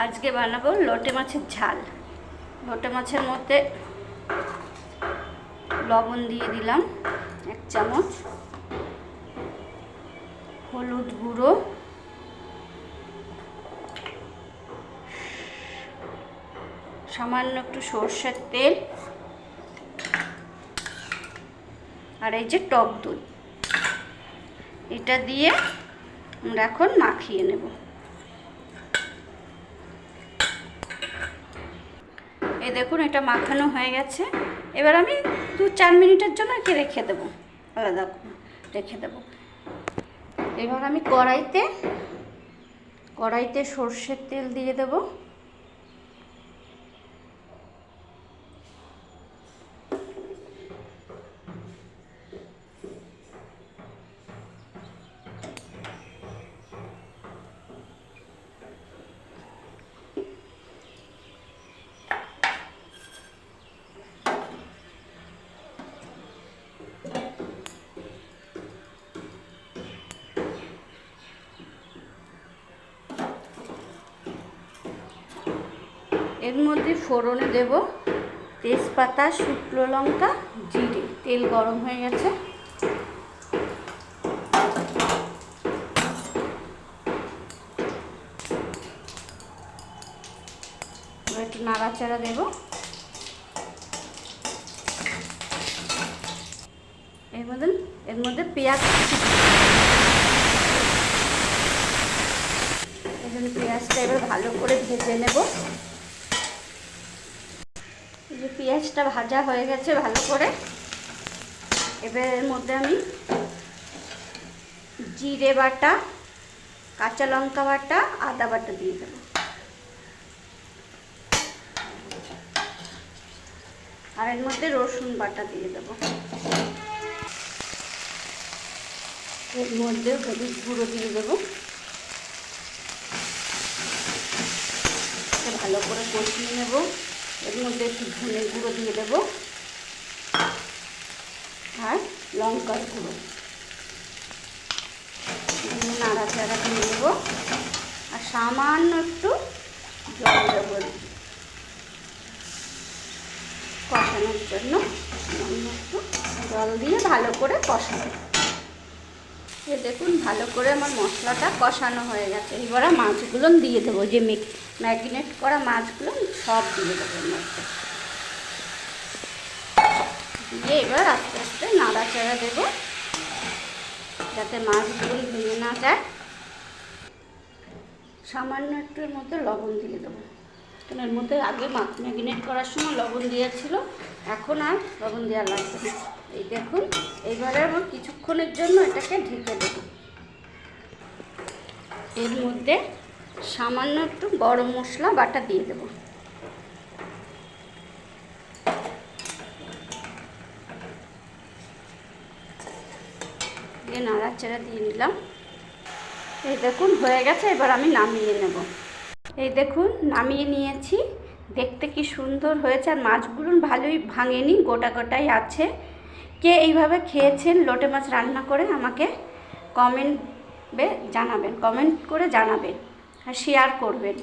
আজকে বানাবো লোটে মাছের ঝাল। লোটে মাছের মধ্যে লবণ দিয়ে দিলাম 1 চামচ, হলুদ গুঁড়ো, সামান্য একটু সর্ষের তেল, আর এই যে টক দই, এটা দিয়ে আমরা এখন মাখিয়ে নেব। এই দেখুন এটা মাখানো হয়ে গেছে। এবার আমি 2-4 মিনিটের জন্য একে রেখে দেবো, আলাদা রেখে দেবো। এবার আমি কড়াইতে সর্ষের তেল দিয়ে দেবো। এর মধ্যে ফোড়নে দেব তেজপাতা, শুকনো লঙ্কা, জিরে। তেল গরম হয়ে গেছে। একটু নাড়াচাড়া দেব। এর মধ্যে পেঁয়াজ, পেঁয়াজটা এবার ভালো করে ভেজে নেব। এই যে পেঁয়াজটা ভাজা হয়ে গেছে ভালো করে। এবার এর মধ্যে আমি জিরে বাটা, কাঁচা লঙ্কা বাটা, আদা বাটা দিয়ে দেবো। আর এর মধ্যে রসুন বাটা দিয়ে দেবো। এর মধ্যে হলুদ গুঁড়ো দিয়ে দেবো। ভালো করে কষিয়ে নেব। এর মধ্যে একটু ধনে গুঁড়ো দিয়ে দেবো আর লঙ্কার গুঁড়ো দিয়ে নাড়াচাড়া দিয়ে নেব। আর সামান্য একটু জল দেবো কষানোর জন্য। সামান্য একটু জল দিয়ে ভালো করে কষাবো। এ দেখুন ভালো করে আমার মশলাটা কষানো হয়ে গেছে। এবার মাছগুলো দিয়ে দেবো, যে ম্যারিনেট করা মাছগুলো সব দিয়ে দেবো এর মধ্যে দিয়ে এবার আস্তে আস্তে নাড়াচাড়া দেবো যাতে মাছগুলো ভেঙে না যায়। সামান্য একটু এর মধ্যে লবণ দিয়ে দেবো, কারণ এর মধ্যে আগে ম্যারিনেট করার সময় লবণ দিয়েছিল, এখন আর লবণ দেওয়া লাগবে না। এই দেখুন এইবারে আমার কিছুক্ষণের জন্য এটাকে ঢেকে দেব। এর মধ্যে সামান্য একটু গরম মশলা বাটা দিয়ে দেব। দিয়ে নাড়াচাড়া দিয়ে নিলাম। এই দেখুন হয়ে গেছে। এবার আমি নামিয়ে নেব। এই দেখুন নামিয়ে নিয়েছি। দেখতে কি সুন্দর হয়েছে। আর মাছগুলো ভালোই ভাঙেনি, গোটা গোটাই আছে। কে এইভাবে খেয়েছেন লোটে মাছ রান্না করে আমাকে কমেন্ট করে জানাবেন আর শেয়ার করবেন।